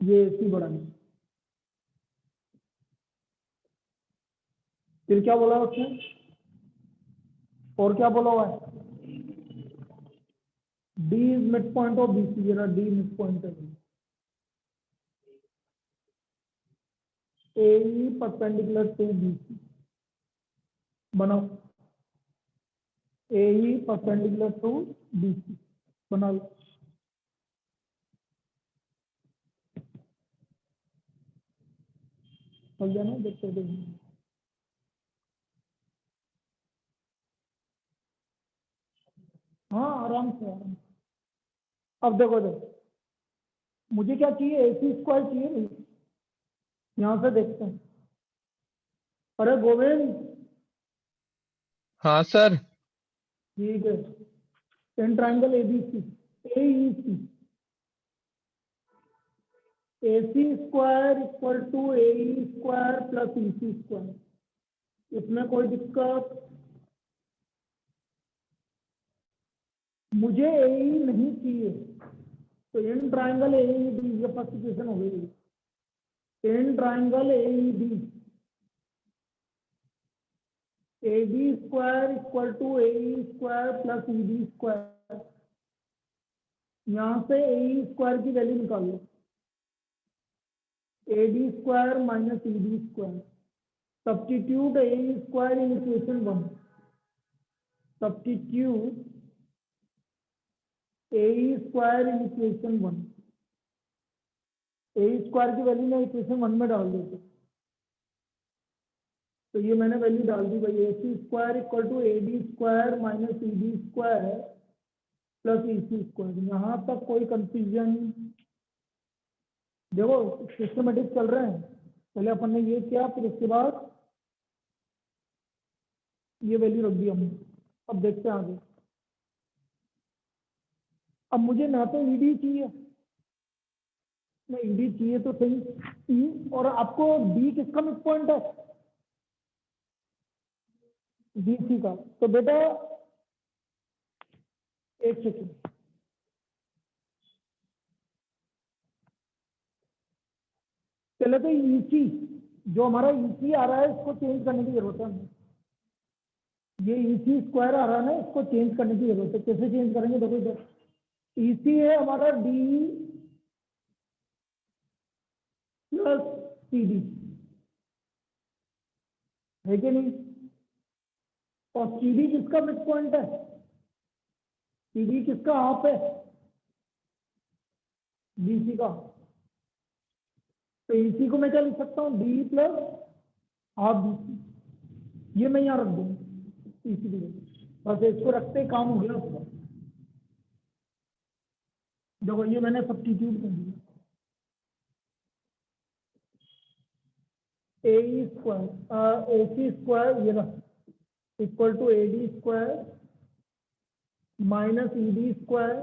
ये AC बढ़ानी। फिर क्या बोला उसने, और क्या बोला हुआ है, D is mid point of BC, ये ना D मिड पॉइंट है, AE परपेंडिकुलर टू BC बनाओ, AE परपेंडिकुलर टू BC बना लो। चल जाना, देखते देखते। हाँ आराम से आराम से। अब देखो देखो, मुझे क्या चाहिए, AC स्क्वायर चाहिए नहीं, यहाँ से देखते हैं। अरे गोविंद, हाँ सर। ठीक है, in triangle ABC, AEC, AC square equal to AE square plus EC square, इसमें कोई दिक्कत, मुझे AE नहीं चाहिए, तो इन ट्राइंगल AED, ये फर्स्ट इक्वेशन हो गई, in triangle AED, AD square equal to AE square plus ED square, यहाँ से AE स्क्वायर की वैल्यू निकाल लो, AD square minus ED square, substitute AE square in equation 1, substitute AE square in equation 1, AE square की value मैं equation 1 में डाल देता, तो ये मैंने वैल्यू डाल दी भाई, AC square equal to AD square minus ED square plus EC square, यहाँ तक कोई कंफ्यूजन, देखो सिस्टमेटिक चल रहे हैं, पहले अपन ने ये किया, फिर उसके बाद ये वैल्यू रख दी हमने, अब देखते हैं आगे। अब मुझे ना तो ED चाहिए, ना ED चाहिए तो सही, E, और आपको D किसका मिड पॉइंट है, BC का, तो बेटा एक सेकेंड, पहले तो EC, जो हमारा EC आ रहा है इसको चेंज करने की जरूरत है हमें, ये EC स्क्वायर आ रहा है ना, इसको चेंज करने की जरूरत है, कैसे चेंज करेंगे, देखो इधर EC है हमारा D प्लस CD, है कि नहीं, और CD किसका मिड पॉइंट है, CD किसका हाफ है, BC का, तो EC को मैं क्या लिख सकता हूँ, D प्लस हाफ BC, ये मैं यहाँ रख दूंगा EC की जगह, बस इसको रखते ही काम हो गया उसका, देखो ये मैंने सब्स्टिट्यूट कर दिया, AE स्क्वायर AC स्क्वायर ये रहा equal to AD square minus ED square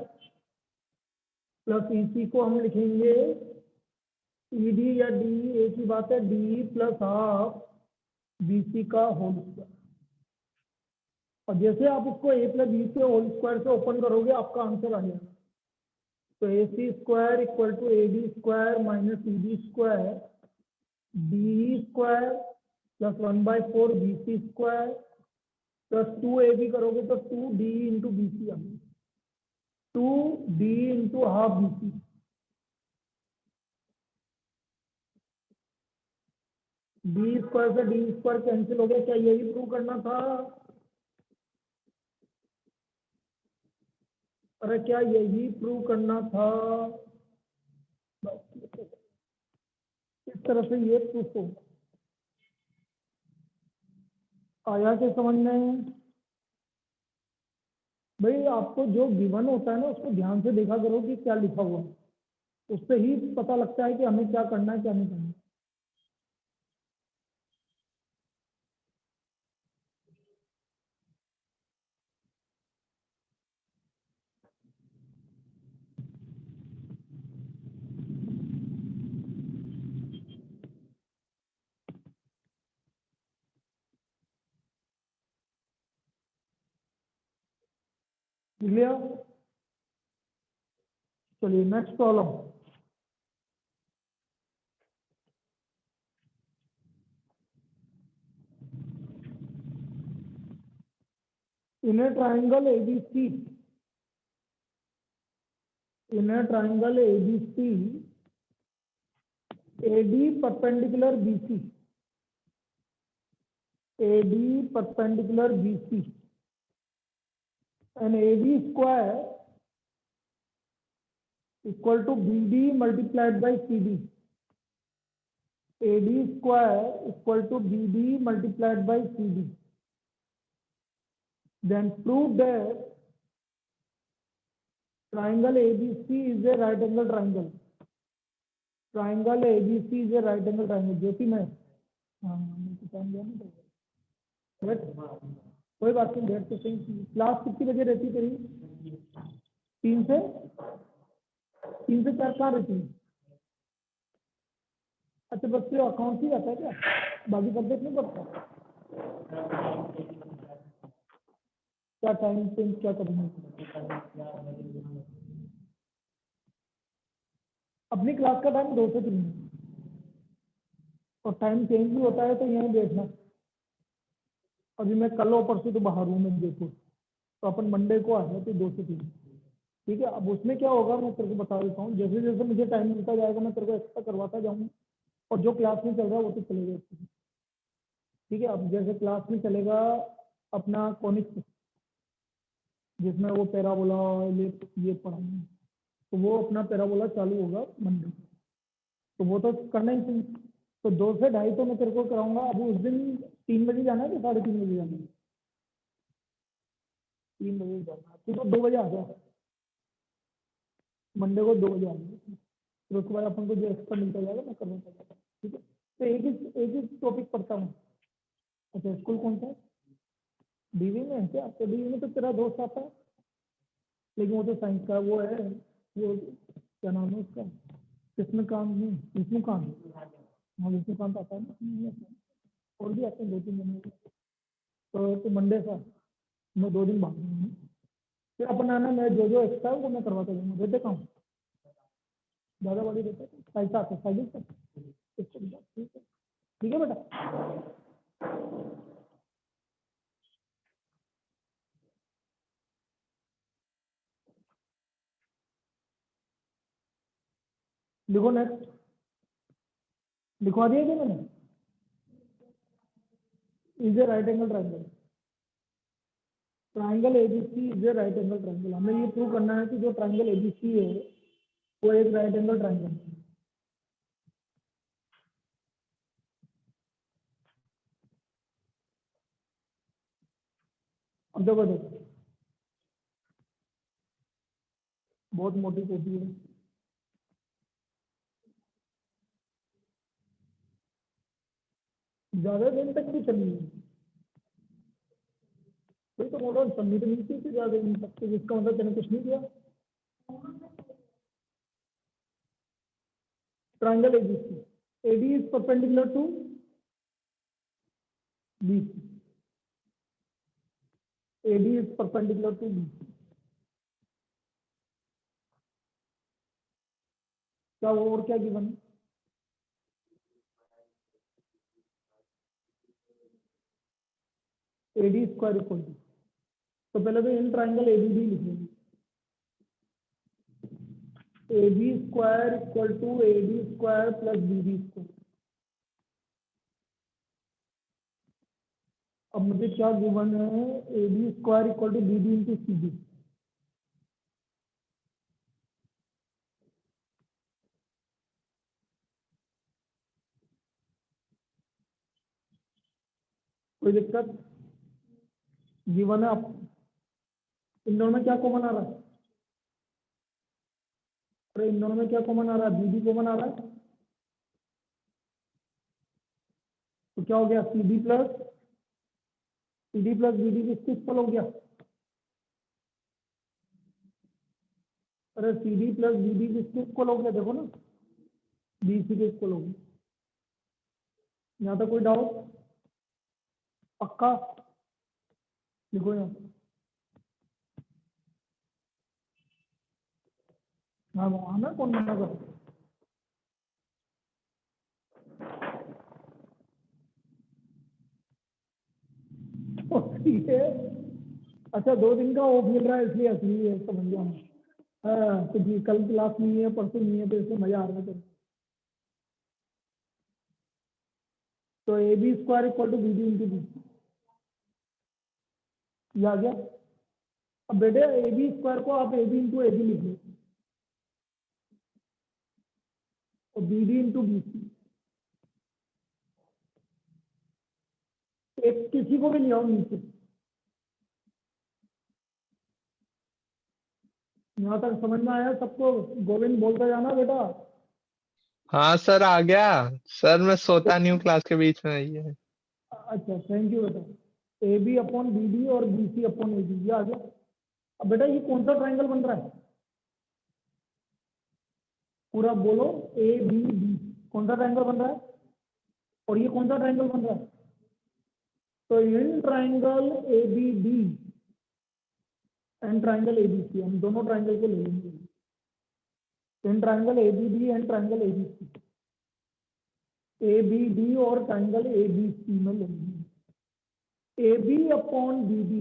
plus EC को हम लिखेंगे ED या DE एक ही बात है, DE प्लस हाफ BC का होल स्क्वायर, और जैसे आप उसको A प्लस B से होल स्क्वायर से ओपन करोगे आपका आंसर आ जाएगा, तो AC square equal to AD square minus ED square DE square plus 1/4 BC square plus 2AB करोगे तो 2D इंटू BC आ गया, 2D into half BC, D square से D स्क्वायर कैंसिल हो गया, क्या यही प्रूव करना था, अरे क्या यही प्रूव करना था, इस तरह से ये प्रूफ हो आया के समझ में, भाई आपको जो गिवन होता है ना उसको ध्यान से देखा करो कि क्या लिखा हुआ है, उससे ही पता लगता है कि हमें क्या करना है क्या नहीं करना। लिया चलिए next problem. In a triangle ABC, in a triangle ABC, AD perpendicular BC, AD perpendicular BC, and AD square equal to BD multiplied by CD. AD square equal to BD multiplied by CD. Then prove that triangle ABC is a right angle triangle. Triangle ABC is a right angle triangle. ज्योति में कोई बात नहीं, date तो सही। Class कितनी बजे रहती है तेरी? 3 से 4 कहाँ रहती है? अच्छा, बस ये अकाउंट ही रहता है क्या? बाकी सब्जेक्ट नहीं पढ़ता? क्या टाइम चेंज क्या करेंगे? अपनी क्लास का टाइम 2 से 3 है, और टाइम चेंज भी होता है तो यहीं देखना। अभी मैं कल और परसों तो बाहर हूँ, मैं जयपुर, तो अपन मंडे को आ जाते 2 से 3। ठीक है, अब उसमें क्या होगा मैं तेरे को बता देता हूँ। जैसे जैसे मुझे टाइम मिलता जाएगा मैं तेरे को एक्स्ट्रा करवाता जाऊँगा, और जो क्लास में चल रहा है वो तो चलेगा। ठीक है, अब जैसे क्लास में चलेगा अपना कॉनिक्स, जिसमें वो पैराबोला ये पढ़ाएंगे, तो वो अपना पैराबोला चालू होगा मंडे, तो वो तो करना ही चाहिए। तो 2 से 2:30 तो मैं तेरे को कराऊंगा। अभी उस दिन 3 बजे जाना है कि 3:30 बजे जाना है? 3 बजे जाना है, तो 2 बजे आ जा। मंडे को 2 बजे आ जाए, फिर उसके बाद अपन को जो एक्स्ट्रा मिलता जाएगा मैं करवाता जाएगा। ठीक है, तो एक ही टॉपिक पढ़ता हूँ। अच्छा, स्कूल कौन सा है? डीवी में है क्या? तो डीवी में तो तेरा दोस्त आता है, लेकिन वो तो साइंस का वो है, वो क्या नाम है उसका, कृष्णकांत नहीं, विष्णुकांत। हाँ, विष्णुकांत आता है ना, और भी आते हैं 2-3 दिन। तो मंडे से मैं 2 दिन बाद हूँ, फिर अपन आना, मैं जो एक्स्ट्रा है वो मैं करवाता जाऊँगा। देते कहाँ ज़्यादा बड़ी देते पैसा आता है, साइड तक। ठीक है बेटा। लिखो नेक्स्ट, लिखवा दिया क्या मैंने? Is a right angle triangle, triangle ABC is a right angle triangle. हमें ये प्रूव करना है कि जो ट्राइंगल एबीसी है वो एक राइट एंगल ट्राइंगल है। अब देखो देखो, बहुत मोटी कोटी है, ज्यादा दिन तक भी चली है, कोई तो मॉडल चलनी तो नहीं थी ज्यादा दिन तक, तो जिसका मतलब मैंने कुछ नहीं किया। Triangle ABC, AD is perpendicular to BC, AD is perpendicular to BC. क्या वो और क्या गिवन है? एडी स्क्वायर इक्वल टू, तो पहले तो इन ट्राइंगल एबीडी लिखेंगे, AB square equal to AD square plus BD square. अब मुझे क्या गिवन है? AB square equal to BD into CD. कोई दिक्कत? गिवन है। अब इन दोनों में क्या कॉमन आ रहा है? अरे इन दोनों में क्या कॉमन आ रहा है? बीडी कॉमन आ रहा है, तो क्या हो गया? सीडी प्लस बीडी किसके इक्वल हो गया? अरे सीडी प्लस बीडी किसके इक्वल हो गया? देखो ना, बीसी के इक्वल हो गया। यहाँ तक कोई डाउट? पक्का? लिखो यहाँ। हाँ वो आना, कौन मना कर। तो ठीक है। अच्छा 2 दिन का ऑफ मिल रहा है इसलिए असली है, समझ गया मैं। हाँ तो जी कल क्लास नहीं है, परसों नहीं है, तो इसमें मजा आ रहा है तेरे। तो A B square equal to B D into B, ये आ गया। अब बेटे ए बी स्क्वायर को आप A B into A B लिख लो, और B D into B C. एक किसी को भी ले आओ नीचे। यहाँ तक समझ में आया सबको? गोविंद बोलता जाना बेटा। हाँ सर, आ गया। सर मैं सोता नहीं हूँ क्लास के बीच में, ये अच्छा थैंक यू बेटा। A B upon B D और B C upon A B, ये आ गया। अब बेटा ये कौन सा ट्राइंगल बन रहा है? पूरा बोलो। ए बी डी कौन सा ट्राइंगल बन रहा है? और ये कौन सा ट्राइंगल बन रहा है? तो in triangle A B D and triangle A B C, हम दोनों ट्राइंगल को ले लेंगे। In triangle A B D and triangle A B C, A B D और ट्राइंगल ए बी सी में लेंगे। A B upon B D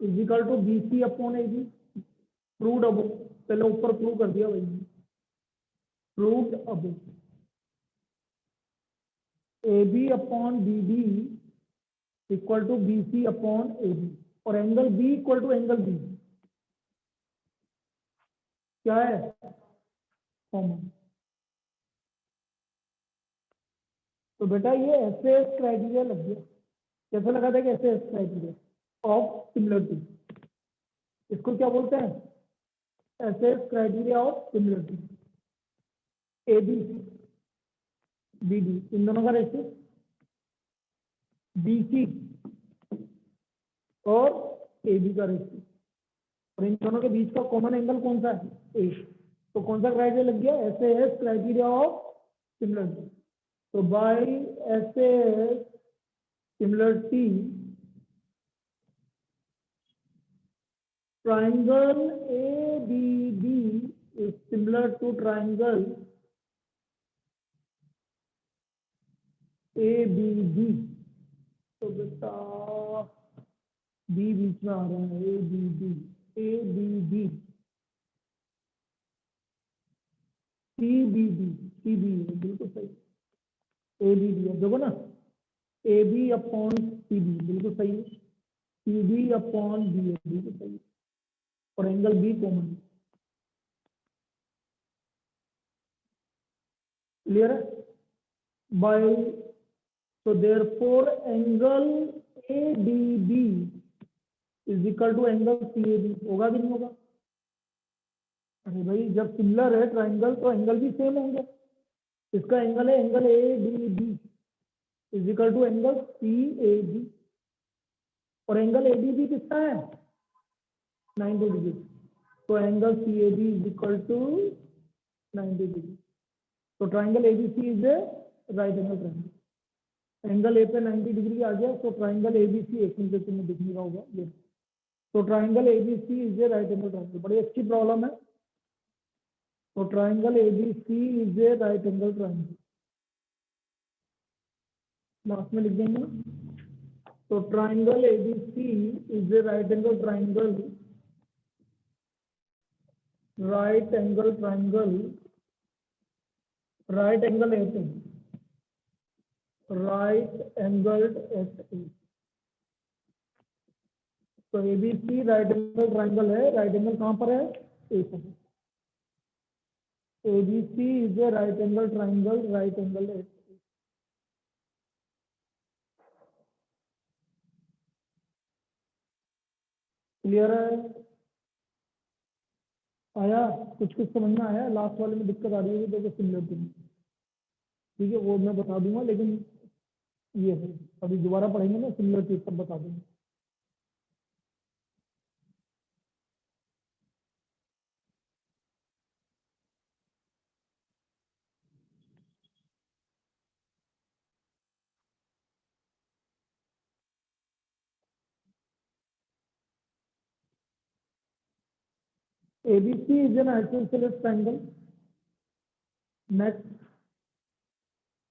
is equal to B C upon A B. Proved अब, पहले ऊपर prove कर दिया भाई। Proved अब A B upon B D equal to B C upon A B, और angle B equal to angle B क्या है? कॉमन। तो बेटा ये ऐसे क्राइटेरिया लग गया। कैसे लगा था कि ऐसे क्राइटेरिया ऑफ सिमिलरिटी, इसको क्या बोलते हैं? ऐसे criteria of similarity. A B B D इन दोनों का रेशियो, बी सी और ए बी का रेशियो, और इन दोनों के बीच का कॉमन एंगल कौन सा है? ए। तो कौन सा क्राइटेरिया लग गया? ऐसे क्राइटेरिया ऑफ सिमिलरिटी। तो बाय ऐसे similarity triangle ABD is similar to triangle ABD। तो बेटा बी बीच में आ रहा है, ABD ABD CBD, CB है बिल्कुल सही। ABD है देखो ना, AB अपॉन CB बिल्कुल सही है, CD अपॉन BA बिल्कुल सही है, और एंगल B कॉमन है। क्लियर है? By so therefore angle ADB is equal to angle CAB, होगा कि नहीं होगा? अरे भाई जब सिमिलर है ट्राइंगल तो एंगल भी सेम होंगे। इसका एंगल है angle ADB is equal to angle CAB, और एंगल ADB कितना है? 90 डिग्री। तो angle CAB is equal to 90 degree. तो triangle ABC is a right angle triangle. Angle A पे 90 डिग्री आ गया, तो ट्राइंगल ABC एक मिनट में दिखने का होगा ये। तो triangle ABC is a right angle triangle, बड़ी अच्छी प्रॉब्लम है। तो triangle ABC is a right angle triangle, last में लिख देंगे। तो triangle ABC is a right angle triangle, right angle triangle, right angle at A, right angled at A. तो ABC right angle triangle है, right angle कहां पर है? A पर। ABC is a right angle triangle, right angle at. Clear है? आया? कुछ कुछ समझ में आया? लास्ट वाले में दिक्कत आ रही है देखो सिमिलरिटी में, ठीक है वो मैं बता दूंगा, लेकिन ये है अभी दोबारा पढ़ेंगे ना सिमिलरिटी तब बता दूंगा। ABC is an isosceles triangle. Next,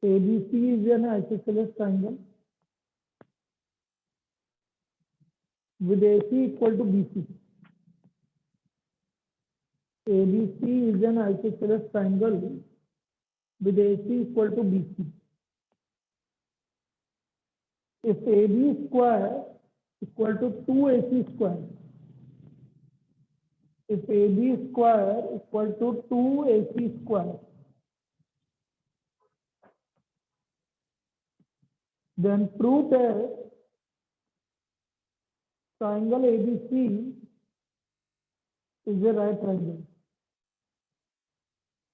ABC is an isosceles triangle with AC equal to BC. ABC is an isosceles triangle with AC equal to BC. If AB square equal to 2AC square, if AB square equal to 2AC square, then prove that triangle ABC is a right triangle.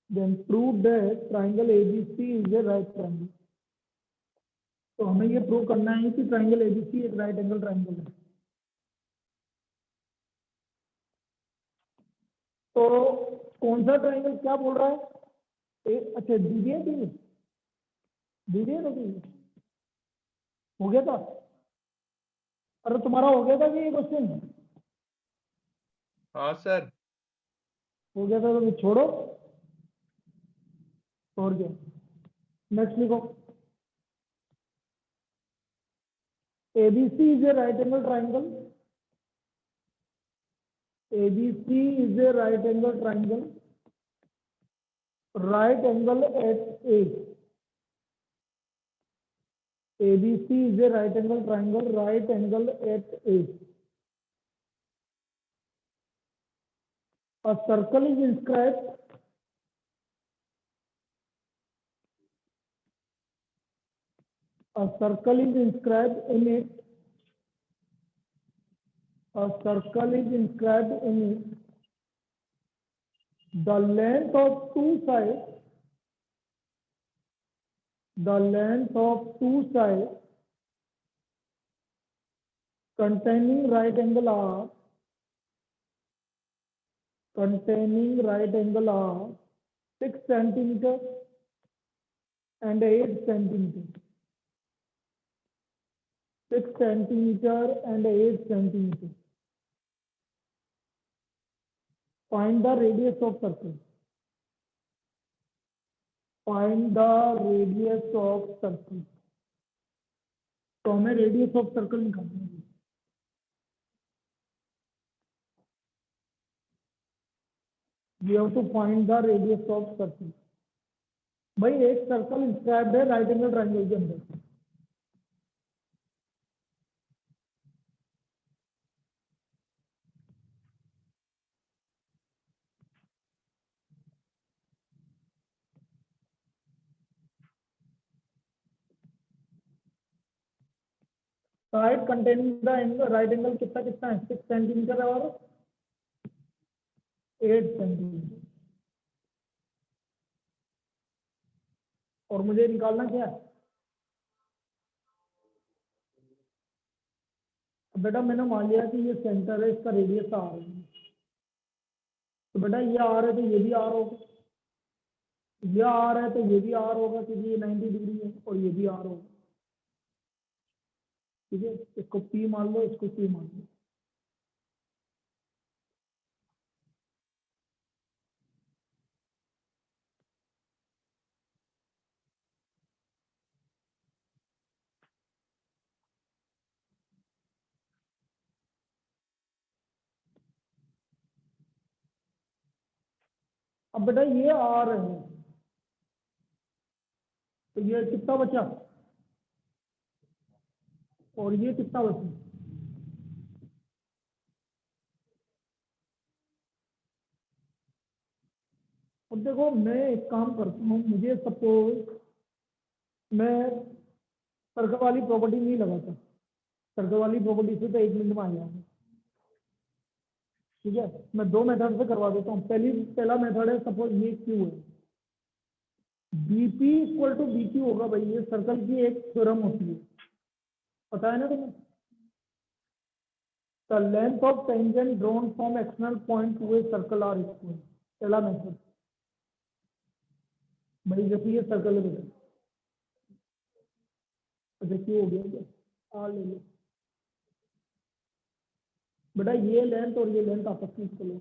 Then prove that triangle ABC is a right triangle. तो हमें ये prove करना है कि triangle ABC एक right angle triangle है। तो कौन सा ट्राइंगल क्या बोल रहा है? अच्छा दीजिए ना हो गया था। अरे तुम्हारा हो गया था कि ये क्वेश्चन? हाँ सर। हो गया था तो छोड़ो और क्या। नेक्स्ट लिखो, ABC is a right angle triangle. ABC is a right angle triangle. Right angle at A. ABC is a right angle triangle. Right angle at A. A circle is inscribed. A circle is inscribed in it. A circle is inscribed in it. The length of two sides. The length of two sides containing right angle are. Containing right angle are 6 centimeter and 8 centimeter. 6 centimeter and 8 centimeter. Find the radius of circle. Find the radius of circle. तो हमें radius of circle निकालना है। We have to find the radius of circle. भाई एक circle inscribed है right angle triangle के अंदर। Side containing the angle right angle कितना कितना है? 6 सेंटीमीटर और 8 सेंटीमीटर। और मुझे निकालना क्या है? बेटा मैंने मान लिया कि ये सेंटर है, इसका रेडियस आर है। तो बेटा ये आर है तो ये भी आर होगा, ये आर है तो ये भी आर होगा क्योंकि ये 90 डिग्री है, और ये भी आर होगा। ठीक है, इसको पी मान लो, इसको पी मान लो। अब बेटा ये आर है तो ये कितना बचा और ये कितना बचा? अब देखो मैं एक काम करता हूँ, मुझे सपोज मैं सर्कल वाली प्रॉपर्टी नहीं लगाता, सर्कल वाली प्रॉपर्टी से तो 1 मिनट में आ जाएगा। ठीक है, मैं 2 मेथड से करवा देता हूँ। पहला मेथड है, सपोज ये क्यू है, बीपी इक्वल टू बीक्यू होगा। भाई ये सर्कल की एक थ्योरम होती है, पता है ना तुम्हें? The length of tangent drawn from external point to a circle are equal. पहला मेथड भाई जैसे ये सर्कल है बेटा, देखिए हो गया क्या? आर ले लो बेटा, ये लेंथ और ये लेंथ आपस में इक्वल है।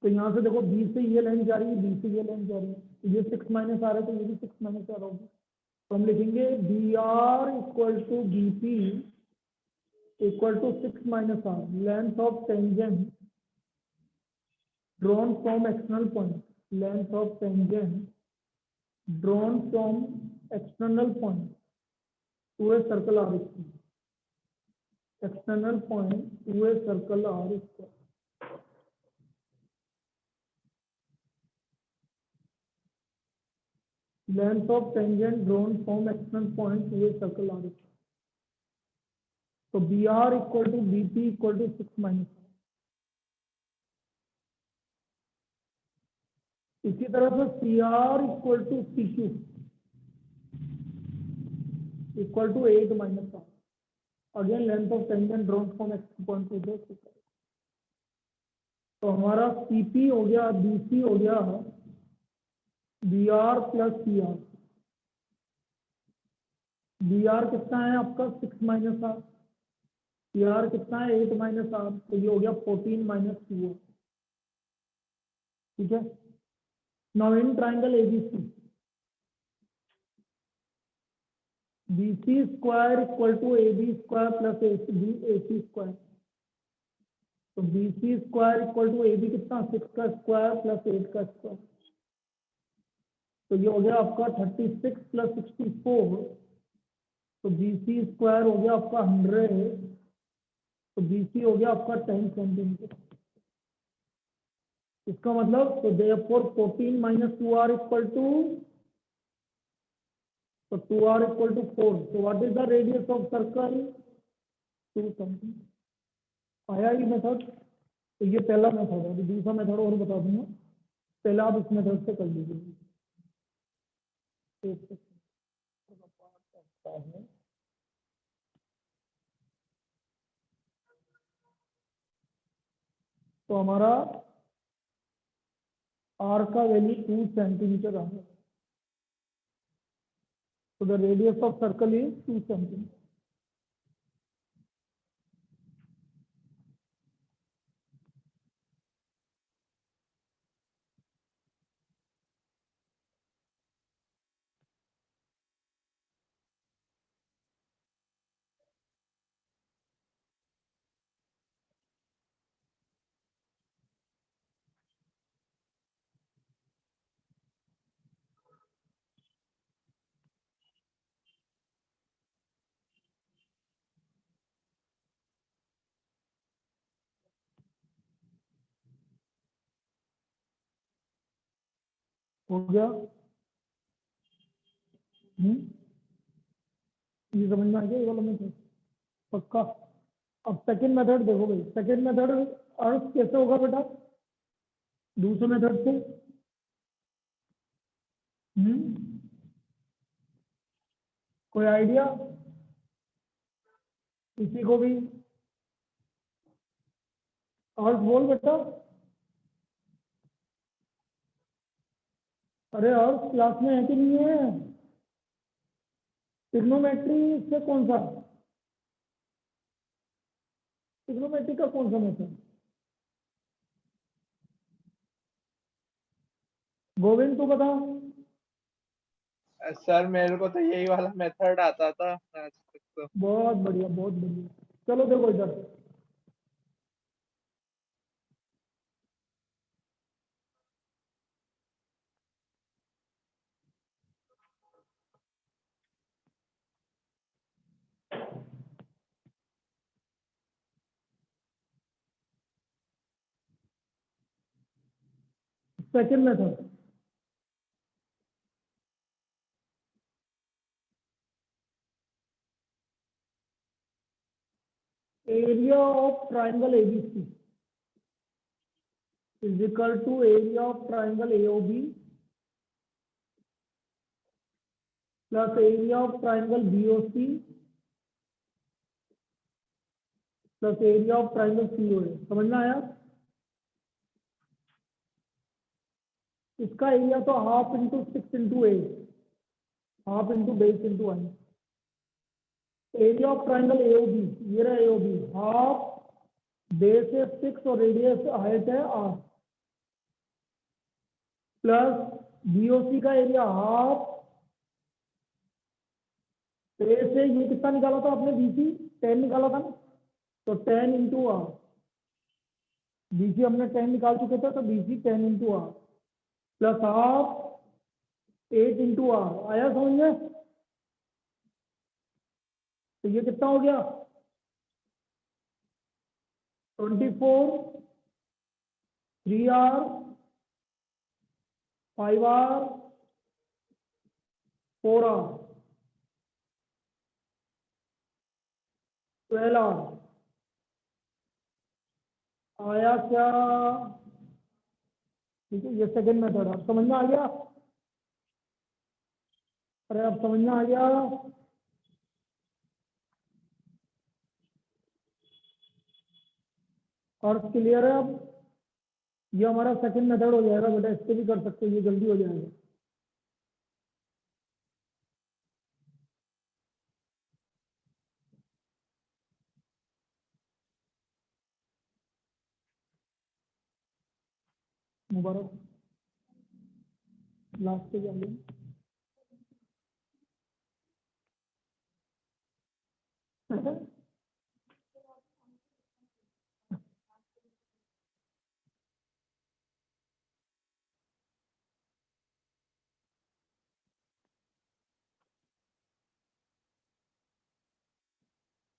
तो यहाँ से देखो बी से ये लाइन जा रही है, बी से ये लाइन जा रही है, तो ये 6 माइनस आ रहा है, तो ये भी 6 माइनस आ रहा होगा। तो हम लिखेंगे B R equal to B P equal to 6 minus R, length of tangent drawn from external point, length of tangent drawn from external point to a circle r square, external point to a circle r square. Length of tangent drawn from external point to a circle r square. So BR equal to BP equal to 6 minus r. इसी तरह से CR equal to CQ equal to 8 minus r. Again length of tangent drawn from ex point to the circle. तो हमारा CP हो गया, BC हो गया BR plus CR. BR कितना है आपका 6 माइनस r, CR कितना है 8 माइनस r, तो ये हो गया 14 माइनस 2r. ठीक है. Now in triangle ABC, BC square equal to AB square plus AC square. तो BC square equal to AB कितना 6 का स्क्वायर प्लस 8 का स्क्वायर. तो ये हो गया आपका 36 प्लस 64. तो BC स्क्वायर हो गया आपका 100. तो BC हो गया आपका 10 सेंटीमीटर. इसका मतलब तो therefore 14 minus 2r equal to, तो 2r इक्वल टू 4. तो what is the radius of circle 2 centimetre. आया ये मेथड. तो ये पहला मेथड है. दूसरा मेथड और बता दूंगा, पहले आप इस मेथड से कर लीजिए. तो हमारा r का वैल्यू 2 सेंटीमीटर आ गया. तो the radius of circle is 2 centimetre. हो गया. ये समझ में आ गया ये वाला मेथड पक्का. अब सेकंड मेथड देखो भाई. सेकंड मेथड अर्थ कैसे होगा बेटा दूसरे मेथड से. कोई आइडिया किसी को भी. अर्थ बोल बेटा. अरे अर्थ क्लास में है कि नहीं है. ट्रिग्नोमेट्री से कौन सा, ट्रिग्नोमेट्री का कौन सा मेथड. गोविंद तू बता. सर मेरे को तो यही वाला मेथड आता था आज तक तो. बहुत बढ़िया बहुत बढ़िया. चलो देखो इधर. Second method. Area of triangle ABC is equal to area of triangle AOB plus area of triangle BOC plus area of triangle COA. समझना आया. इसका एरिया तो half into 6 into 8, half into base into 1. Area of triangle AOB, ये रहा AOB, half base है 6 और radius height है r. Plus BOC का एरिया हाफ, ए से ये कितना निकाला था आपने, बीसी 10 निकाला था ना, तो 10 इंटू आर, बीसी हमने 10 निकाल चुके थे, तो BC 10 into R plus half 8 into R. आया समझ में? तो ये कितना हो गया, 24, 3R, 5R, 4R, 12R। आया क्या? ठीक है, ये सेकंड मेथड अब समझ में आ गया? अरे अब समझ में आ गया? और क्लियर है अब? ये हमारा सेकंड मेथड हो जाएगा बेटा, इससे भी कर सकते हो, ये जल्दी हो जाएगा। मुबारक, लास्ट पे जाइए।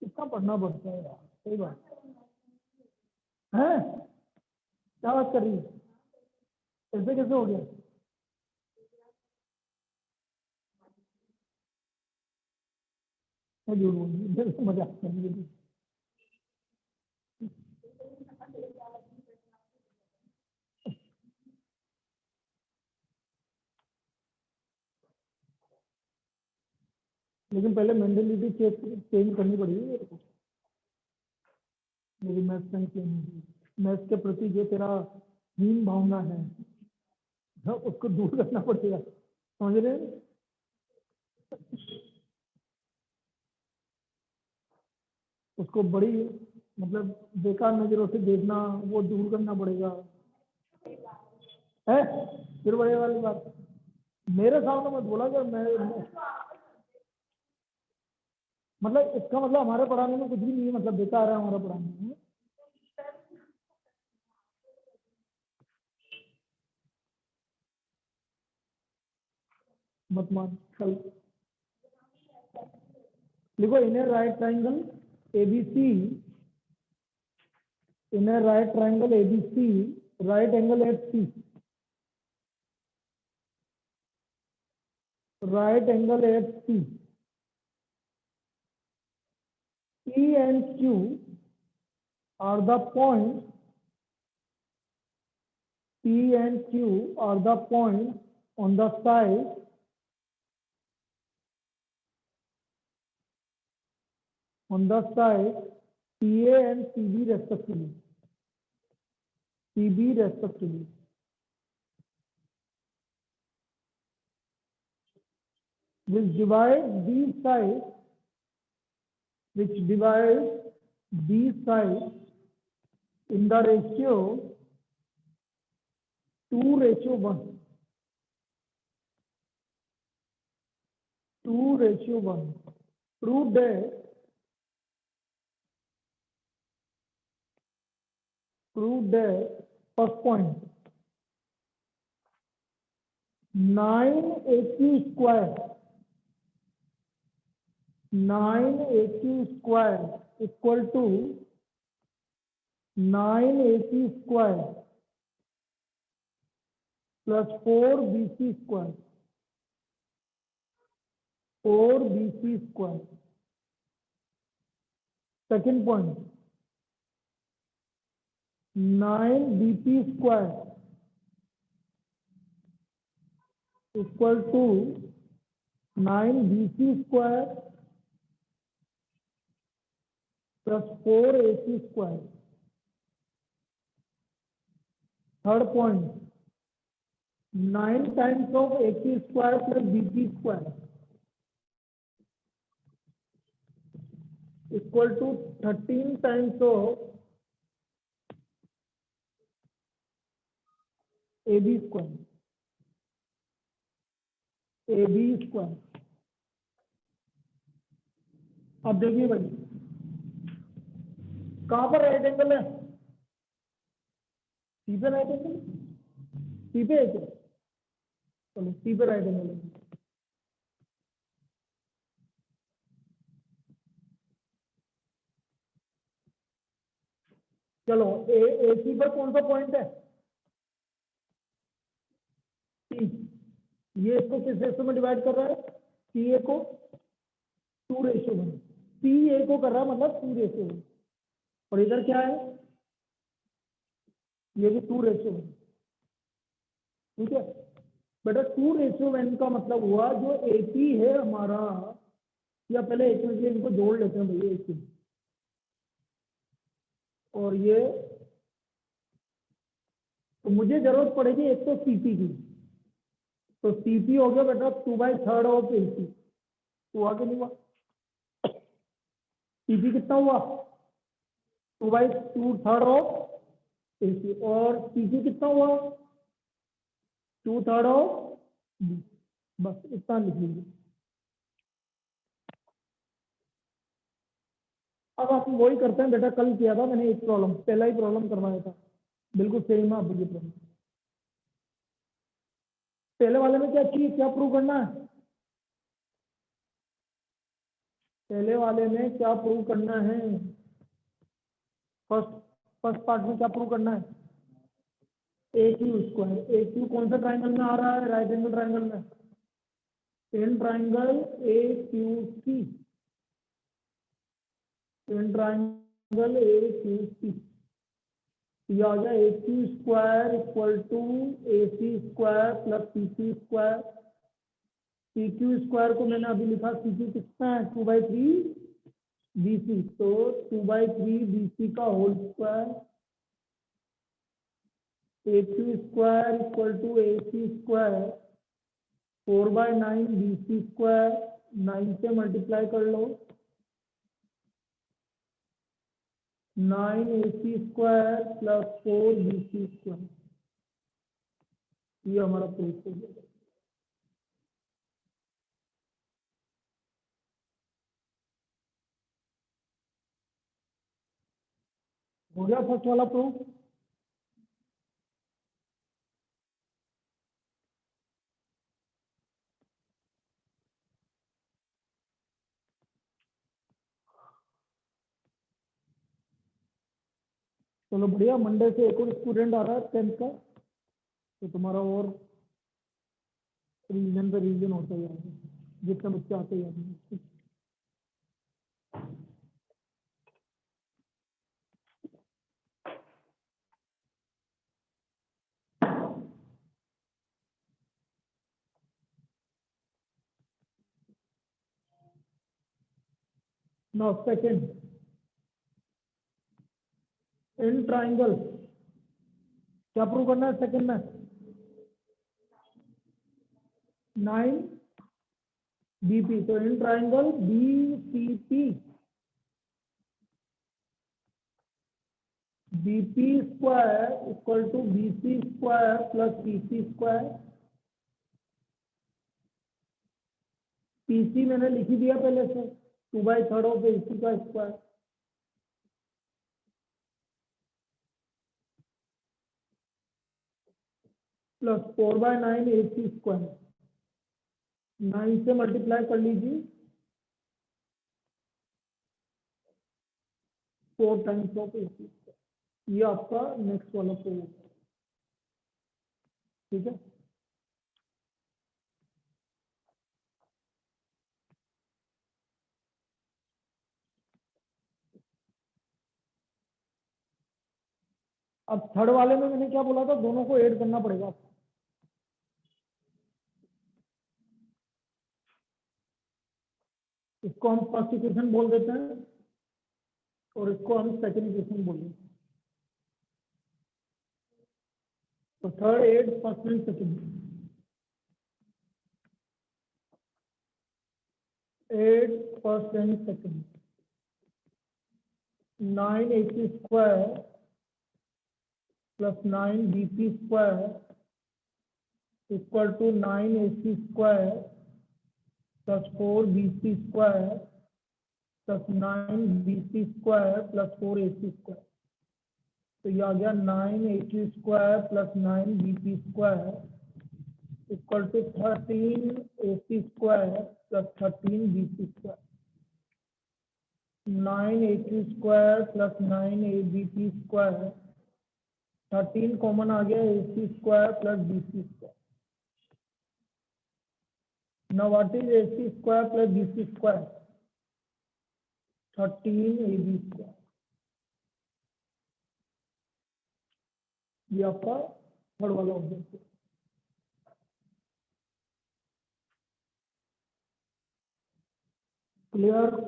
कितना पढ़ना पड़ता है यार, सही बात है। क्या बात कर रही है? ऐसे कैसे हो गया? मैं झूठ बोल रही हूँ, मेरे से मजाक कर रही है। लेकिन पहले मेंटलिटी चेंज करनी पड़ेगी मेरे को, मेरी मैथ्स में चेंज होगी। मैथ्स के प्रति जो तेरा हीन भावना है, उसको दूर करना पड़ेगा, समझ रहे हैं? उसको बड़ी मतलब बेकार नजरों से देखना, वो दूर करना पड़ेगा, है फिर बड़े वाली बात। मेरे सामने मत बोला कि मैं मतलब इसका मतलब हमारे पढ़ाने में कुछ भी नहीं है, मतलब बेकार है हमारा पढ़ाने में। मत मान कल लिखो, in a right triangle ABC, in a right triangle ABC, right angle at C, right angle at C, E and Q are the points, P and Q are the points on the side PA and PB respectively, PB respectively, which divide these sides, which divide these sides in the ratio 2:1, 2:1. Prove that first point, 9AQ square, 9AQ square equal to 9AC square plus 4BC square, 4BC square. Second point, 9BP square equal to 9BC square plus 4AC square. Third point, 9 times of AC square plus BP square equal to 13 times of AB square. A B square. अब देखिए भाई, कहां पर right angle है? सी पे right angle, सी पे है क्या? चलो सी पे राइट एंगल है। चलो ए सी पर कौन सा पॉइंट है? सी। ये इसको किस रेशो में डिवाइड कर रहा है? सी ए को 2:1। सी ए को कर रहा है मतलब 2:1। और इधर क्या है? ये भी 2:1। ठीक है बेटा, 2:1 का मतलब हुआ जो एपी है हमारा, या पहले एक मिनट इनको जोड़ लेते हैं भैया एपी और ये, तो मुझे जरूरत पड़ेगी एक तो सीपी की। तो सीपी हो गया बेटा 2/3 ऑफ एसी। हुआ कि नहीं हुआ? सीपी कितना हुआ? 2/2/3 ऑफ एसी। और सीपी कितना हुआ? 2/3 ऑफ बी। बस इतना लिख लीजिए। अब आप वही करते हैं बेटा, कल किया था मैंने एक प्रॉब्लम, पहला ही प्रॉब्लम करवाया था, बिल्कुल सेम है आप ये प्रॉब्लम। पहले वाले में क्या चाहिए, क्या प्रूव करना है? पहले वाले में क्या प्रूव करना है? फर्स्ट फर्स्ट पार्ट में क्या प्रूव करना है? A Q square. A Q कौन सा ट्राइंगल में आ रहा है? राइट एंगल ट्राइंगल में। Then triangle A Q C. Then triangle A Q C. ये आ गया A Q square equal to A C square plus C C square. C Q square को मैंने अभी लिखा, सी क्यू कितना है? 2/3 बी सी। तो 2/3 बी सी का whole square. A Q square equal to A C square 4/9 B C square. 9 से multiply कर लो, 9 A C square plus 4 B C square. ये हमारा प्रूफ हो गया। हो गया फर्स्ट वाला प्रूफ। चलो बढ़िया, मंडे से एक और स्टूडेंट आ रहा है 10th का, तो तुम्हारा और रिवीजन पे रिवीजन होता ही जाएगा, जितने बच्चे आते ही जाएंगे। नाउ सेकंड, इन ट्राइंगल क्या प्रूव करना है सेकंड में? 9 बीपी। तो in triangle BCP, BP square equal to BC square plus PC square. PC मैंने लिख ही दिया पहले से, 2/3 ऑफ एसी का स्क्वायर प्लस 4/9 एसी स्क्वायर। 9 से मल्टीप्लाई कर लीजिए, 4 टाइम्स ऑफ एसी स्क्वायर। ये आपका नेक्स्ट वाला प्रूफ है। ठीक है, अब थर्ड वाले में मैंने क्या बोला था, दोनों को ऐड करना पड़ेगा। इसको हम फर्स्ट इक्वेशन बोल देते हैं और इसको हम सेकंड इक्वेशन बोल देते हैं। तो third add first and second. Add first and second. 9 AC square plus 9 BP square equal to 9 AC square plus 4bc square plus 9bc square plus 4ac square. तो ये आ गया 9ac square plus 9bc square equal to 13ac square plus 13bc square. 9ac square plus 9abc square 13 common आ गया ac square plus bc square. Now what is ac square plus bc square? 13ab square। ये आपका third वाला object है। Clear?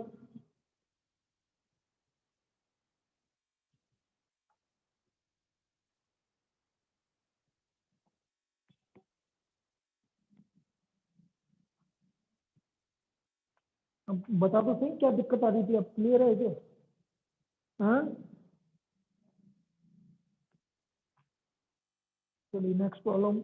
अब बता तो सही क्या दिक्कत आ रही थी, अब क्लियर है क्या? हाँ, चलिए नेक्स्ट प्रॉब्लम।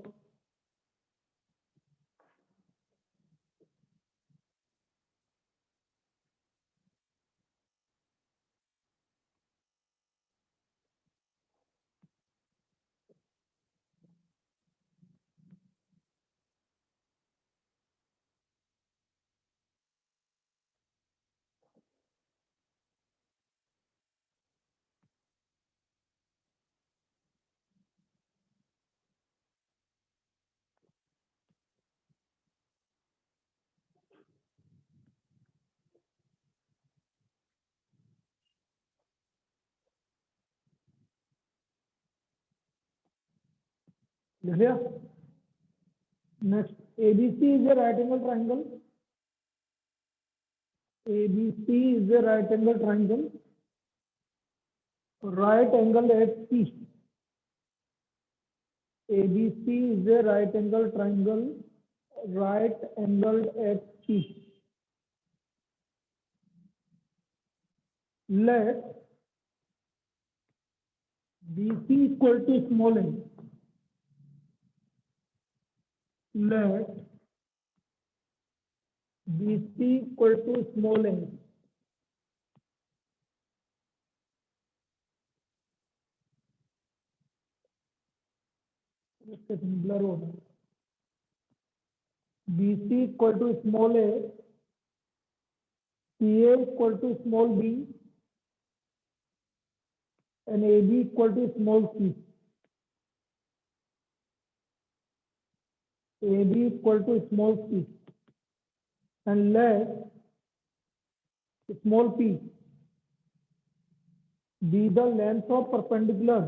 लिखिए next, ABC is a right angle triangle। ABC is a right angle triangle, right angle at C। ABC is a right angle triangle, right angle at C। Let BC equal to small a। Let BC equal to small a। Blur हो रहा है। BC equal to small a, CA equal to small b, and AB equal to small c। AB equal to small c, and let small p be the length of perpendicular,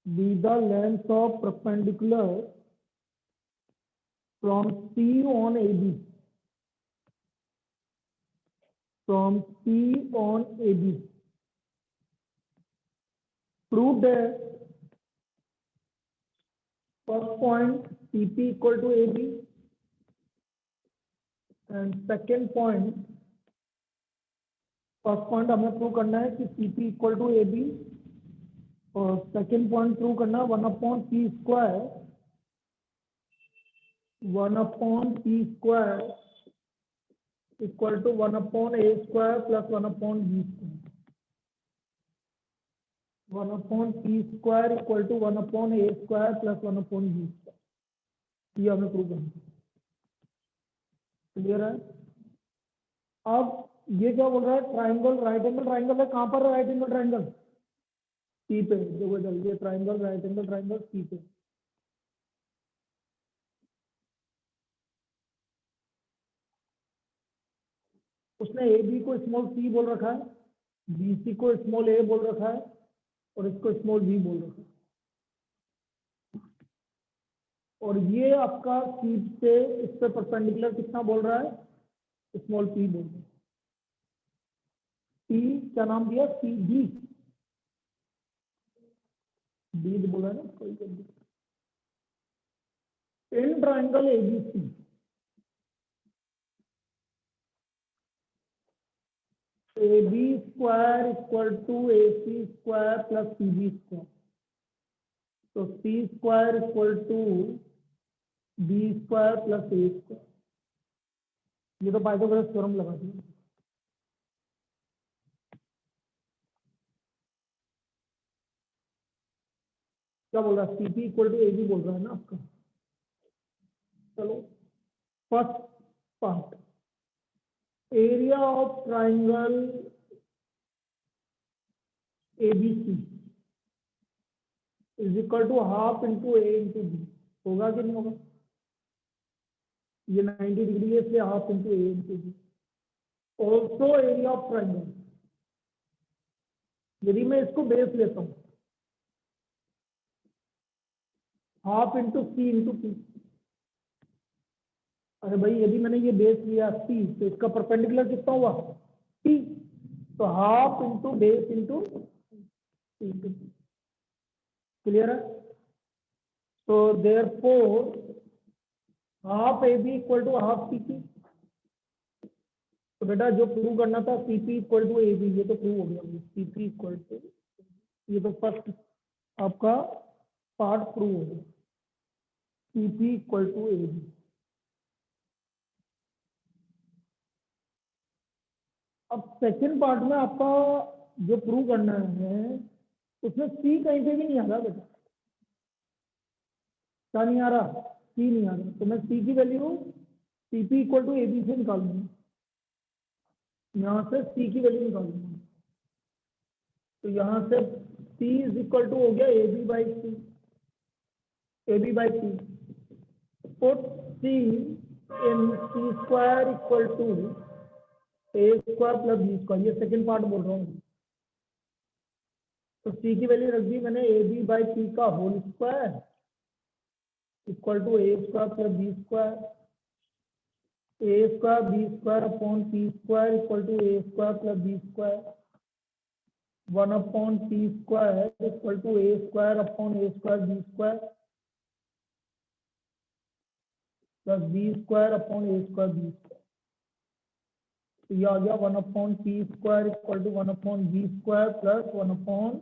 be the length of perpendicular from C on AB, from C on AB। Prove that first point CP equal to AB and second point, first point हमें prove करना है कि CP equal to AB, और second point prove करना है 1/p square, 1/p square equal to 1/a square plus 1/b square. 1/p square equal to 1/a square plus 1/b square. ये हमें prove करना है। क्लियर है? अब ये क्या बोल रहा है, ट्राइंगल राइट एंगल ट्राइंगल है। कहां पर राइट एंगल ट्राइंगल? सी पे। देखो जल्दी, triangle right angle triangle C पे। उसने ए बी को स्मॉल सी बोल रखा है, बीसी को स्मॉल ए बोल रखा है, और इसको स्मॉल बी बोल रखा है। और ये आपका सी से इस पे परपेंडिकुलर कितना बोल रहा है? स्मॉल पी बोल रहा है। सी क्या नाम दिया? सी बी, बी बोला ना कोई जल्दी। In triangle ABC, AB square equal to AC square plus CB square. तो C square equal to B square plus A square. ये तो पाइथागोरस थ्योरम लगा दिया। क्या बोल रहा है, सीपी इक्वल टू एबी बोल रहा है ना आपका। चलो first part, area of triangle ABC is equal to half into A into B, होगा कि नहीं होगा? ये 90 डिग्री है इसलिए half into A into B. Also area of triangle, यदि मैं इसको बेस लेता हूं half into C into P. अरे भाई यदि मैंने ये बेस लिया सी तो इसका परपेंडिकुलर कितना हुआ सी, तो half into base into C. Clear है? तो therefore half A B equal to half C P. तो बेटा जो प्रूव करना था CP equal to A B, ये तो प्रूव हो गया। सीपी इक्वल टू, ये तो फर्स्ट आपका पार्ट प्रूव हो गया, CP equal to A B. अब सेकंड पार्ट में आपका जो प्रूव करना है उसमें सी कहीं पे भी नहीं आ रहा बेटा। क्या नहीं आ रहा? सी नहीं आ रहा। तो मैं सी की value CP equal to A B से निकालूंगा, यहाँ से सी की वैल्यू निकालूंगा। तो यहाँ से सी इज इक्वल टू हो गया A B by C, A B by C. Put C in C square equal to A square plus B square, ये सेकंड पार्ट बोल रहा हूँ। तो सी की वैल्यू रख दी मैंने ए बी बाई सी का whole square equal to A square plus B square, A square B square upon P square equal to A square plus B square, 1 upon P square equal to A square upon A square B square plus B square upon A square B square. तो ये आ गया 1 upon P square equal to 1 upon B square plus 1 upon,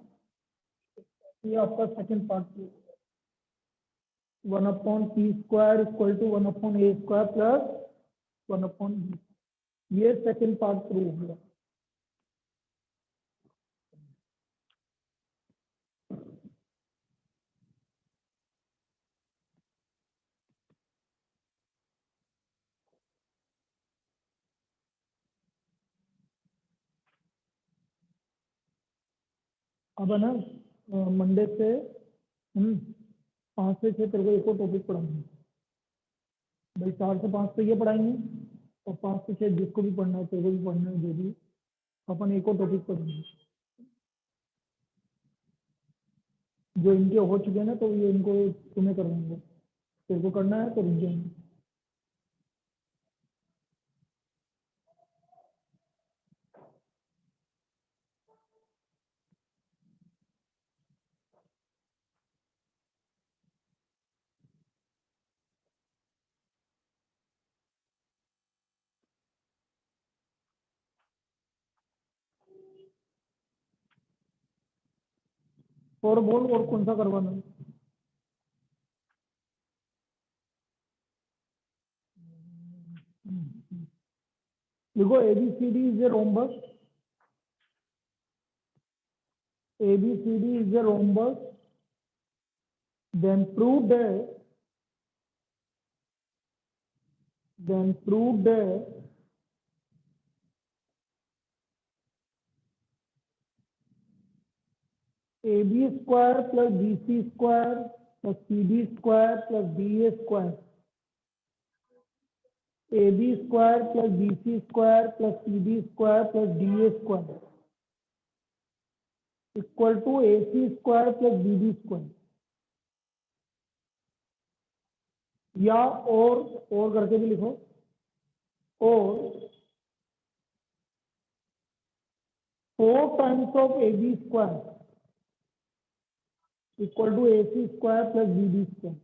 ये आपका second part, 1 upon P square equal to 1 upon A square plus 1 upon B. ये second part prove हो गया। अब है ना मंडे से 5 से 6 तेरे को एक और टॉपिक पढ़ाएंगे भाई। 4 से 5 तो ये पढ़ाएंगे और 5 से 6 जिसको भी पढ़ना है, तेरे को भी पढ़ना है, जो भी अपन एक और टॉपिक पढ़ेंगे। जो इनके हो चुके हैं ना तो ये इनको तुम्हें करवाएंगे, तेरे को करना है तो रुक जाएंगे। और बोल, और कौन सा करवाना है? देखो ABCD is a rhombus, ABCD is a rhombus, then prove that AB square plus BC square plus CD square plus DA square, AB square plus BC square plus CD square plus DA square equal to AC square plus BD square। या और करके भी लिखो, और 4 times of AB square equal to AC square plus BD square,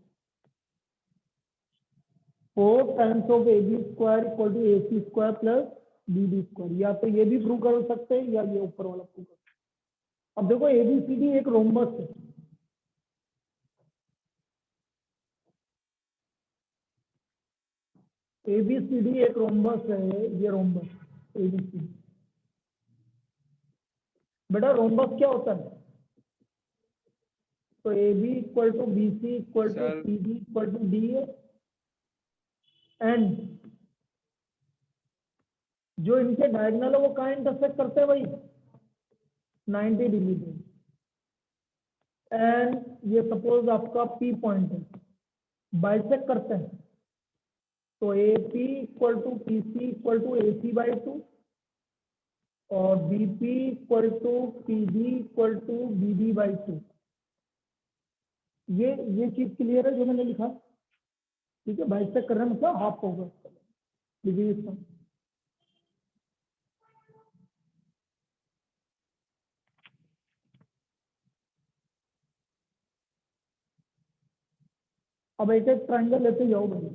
4 times of AB square equal to AC square plus BD square। या तो ये भी प्रूव कर सकते हैं या ये ऊपर वाला प्रूव कर सकते हैं। अब देखो ABCD एक रोम्बस है, ABCD एक रोम्बस है, ये रोम्बस ABCD। बेटा रोम्बस क्या होता है? तो AB equal to BC equal to sir CD equal to D and जो इनके डायगोनल है वो कहाँ इंटरसेक्ट करते हैं भाई? 90 डिग्री पे। एंड ये सपोज आपका P पॉइंट है, बाइसेक्ट करते हैं, तो AP equal to PC equal to AC by 2 और BP equal to PD equal to BD by 2। ये चीज क्लियर है जो मैंने लिखा? ठीक है, बाइसेक्ट कर रहे हैं मतलब हाफ होगा डिग्री इसका। अब एक एक ट्राइंगल लेते जाओ भाई।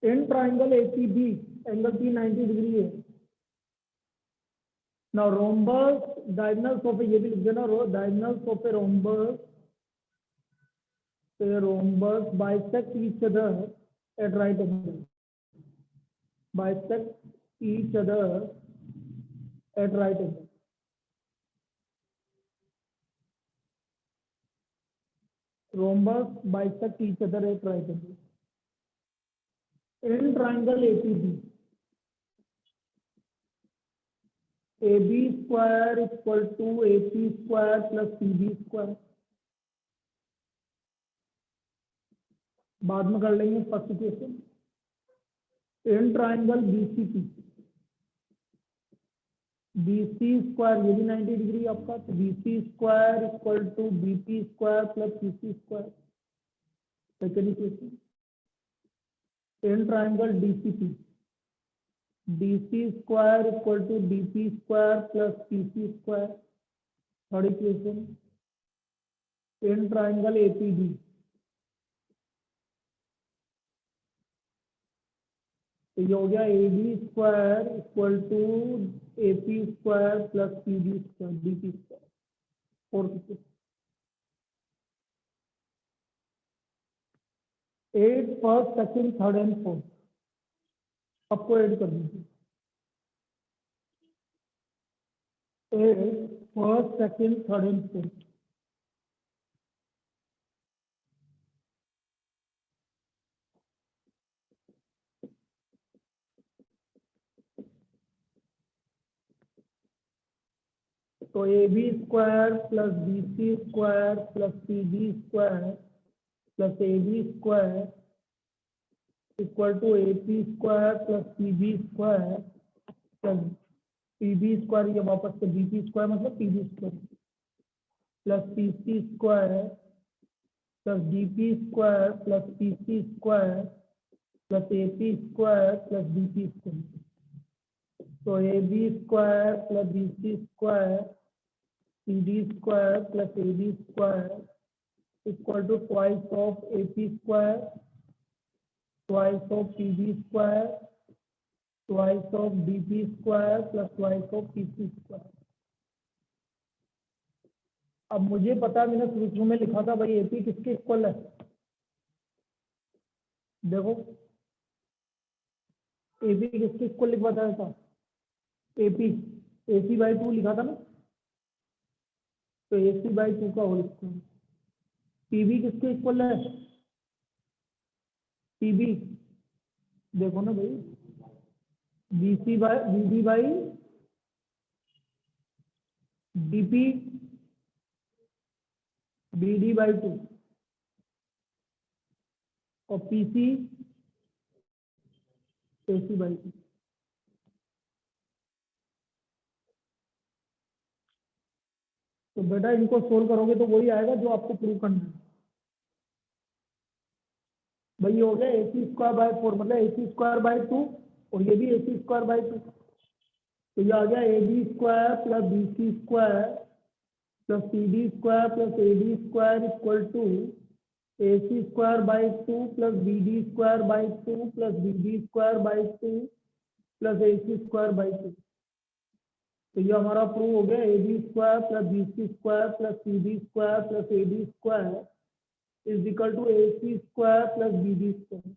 In triangle ACB angle P 90 degree है। नाउ रोम्बस डायगोनल्स ऑफ, ये भी लिख देना, diagonals of a rhombus bisect each other at right angle, bisect each other at right angle। Rhombus bisect each other at right angle। In triangle APB, AB square equal to AC square plus CB square। बाद में कर लेंगे first equation. In triangle BCP, BC square, ये भी 90 degree आपका, तो BC square equal to BP square plus CC square, second equation. In triangle DCP, DC square equal to DP square plus PC square, third equation. In triangle APD, तो ये हो गया AB square equal to AP square plus PD square DP square, fourth equation. 8 first second third and fourth सबको add कर दीजिए। 8 first second third and fourth. तो AB square plus BC square plus CD square plus AB square equal to AP square plus CB square plus PB square, ये वापस से BP square मतलब PB square plus PC square plus DP square plus PC square plus AP square plus DP square. तो AB square plus BC square CD square plus AB square equal to twice of AP square twice of PB square twice of DP square plus twice of PC square. अब मुझे पता, मैंने शुरू में लिखा था भाई AP किसके इक्वल है? देखो AP किसके इक्वल लिख बताया था? AP AC बाई 2 लिखा था ना, तो AC बाई 2 का होल स्क्वायर। PB किसके इक्वल है? PB देखो ना भाई, BD by DP BD by 2 और PC AC बाई 2। तो बेटा इनको सोल्व करोगे तो वही आएगा जो आपको प्रूव करना है। भाई ये हो गया AC स्क्वायर बाई 4 मतलब AC स्क्वायर बाई 2 और ये भी AC स्क्वायर बाई 2, तो ये आ गया AB square plus BC square plus CD square plus AD square equal to AC square by 2 plus BD square by 2 plus BD square by 2 plus AC square by 2। तो ये हमारा prove हो गया AB square plus BC square plus CD square plus AD square is equal to AC square plus BD square.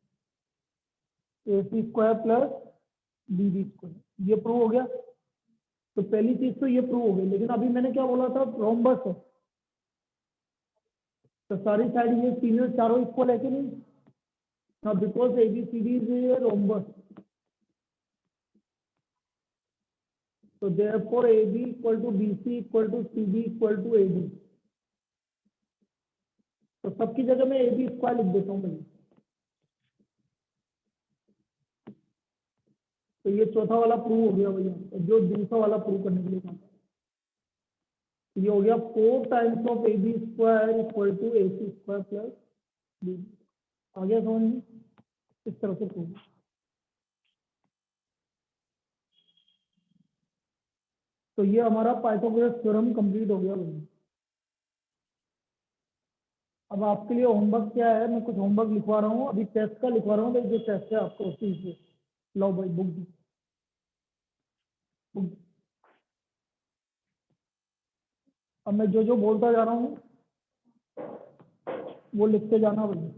AC square plus BB square, ये prove हो गया। तो पहली चीज तो ये प्रूव हो गई, लेकिन अभी मैंने क्या बोला था, रोम्बस है तो सारी साइड ये तीनों चारों इक्वल है कि नहीं। now because ABCD is a rhombus, so therefore AB equal to BC equal to CD equal to AD। तो सबकी जगह मैं AB स्क्वायर लिख देता हूँ भाई। तो ये चौथा वाला प्रूव हो गया भैया, जो दूसरा वाला प्रूव करने के लिए था। ये हो गया 4 times of AB square equal to AC square plus BB। आ गया समझ में, इस तरह से प्रूव। तो ये हमारा पाइथागोरस थ्योरम कंप्लीट हो गया भाई। अब आपके लिए होमवर्क क्या है, मैं कुछ होमवर्क लिखवा रहा हूँ, अभी टेस्ट का लिखवा रहा हूँ भाई, जो टेस्ट है आपको उसी से। लो भाई बुक बुक। अब मैं जो जो बोलता जा रहा हूँ वो लिखते जाना भाई।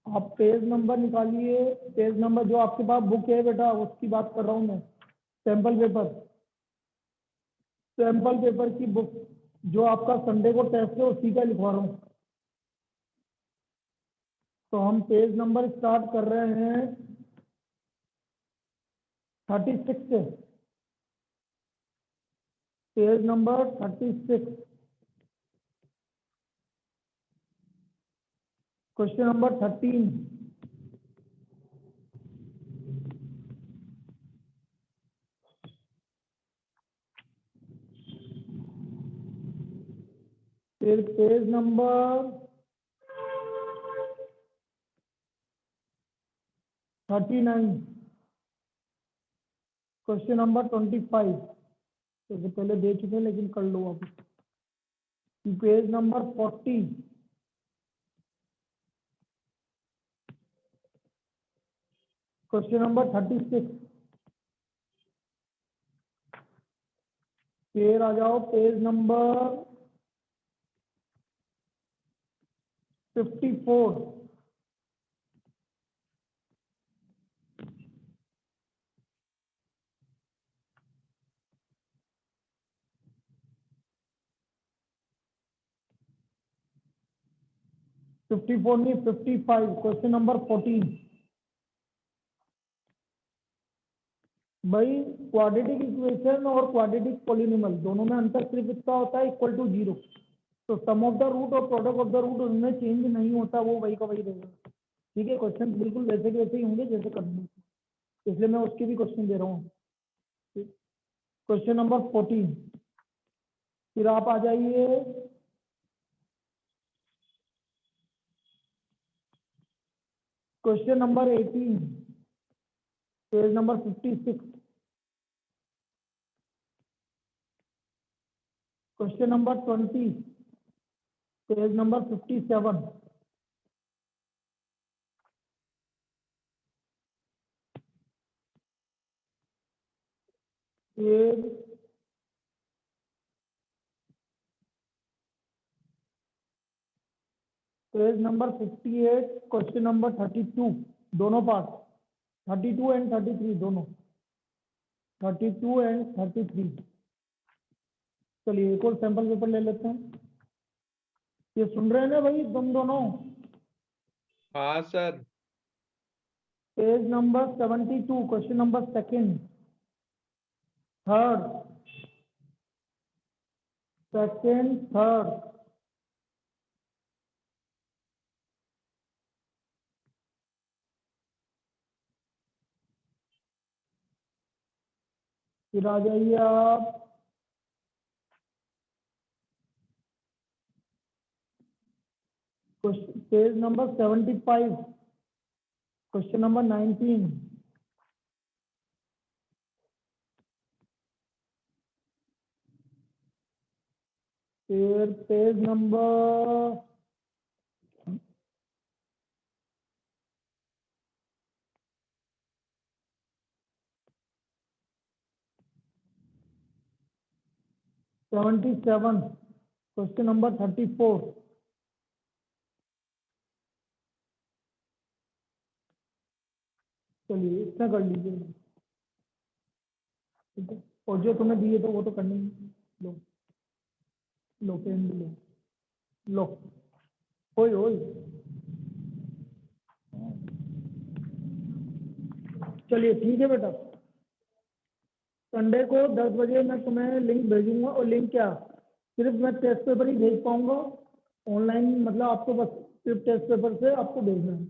आप पेज नंबर निकालिए, पेज नंबर जो आपके पास बुक है बेटा उसकी बात कर रहा हूँ मैं। सैंपल पेपर, सैंपल पेपर की बुक जो आपका संडे को टेस्ट है उसी का लिखवा रहा हूँ। तो हम पेज नंबर स्टार्ट कर रहे हैं 36 से। Page number 36, question number 13। फिर पेज नंबर 39, क्वेश्चन नंबर 25। तो पहले दे चुके हैं लेकिन कर लो आप। Page number 40, question number 36। फिर आ जाओ पेज नंबर 54, नहीं 55, क्वेश्चन नंबर 14। भाई क्वाड्रेटिक इक्वेशन और क्वाड्रेटिक पॉलिनॉमियल दोनों में अंतर सिर्फ इतना होता है इक्वल टू 0। तो सम ऑफ द रूट और प्रोडक्ट ऑफ द रूट उनमें चेंज नहीं होता, वो वही का वही रहेगा। ठीक है, क्वेश्चन बिल्कुल वैसे के वैसे ही होंगे जैसे करने, इसलिए मैं उसके भी क्वेश्चन दे रहा हूँ। Question number 14। फिर आप आ जाइए question number 18, page number 56। Question number 20, page number 57। Page page number 58, question number 32, दोनों पार्ट 32 एंड 33 दोनों, 32 एंड 33। चलिए एक और सैंपल पेपर ले लेते हैं। ये सुन रहे हैं ना भाई तुम दोनों। हाँ sir. Page number 72, question number second, third, second, third. फिर आ जाइए आप पेज नंबर 75, क्वेश्चन नंबर 19। फिर पेज नंबर 77, क्वेश्चन नंबर 34। चलिए इतना कर लीजिए, ठीक है। और जो तुम्हें दिए तो वो तो करनी है। लो लो पेन भी लो, लो ओए ओए। चलिए ठीक है बेटा, संडे को 10 बजे मैं तुम्हें लिंक भेजूंगा। और लिंक क्या, सिर्फ मैं टेस्ट पेपर ही भेज पाऊंगा ऑनलाइन, मतलब आपको बस सिर्फ टेस्ट पेपर से आपको भेजना है।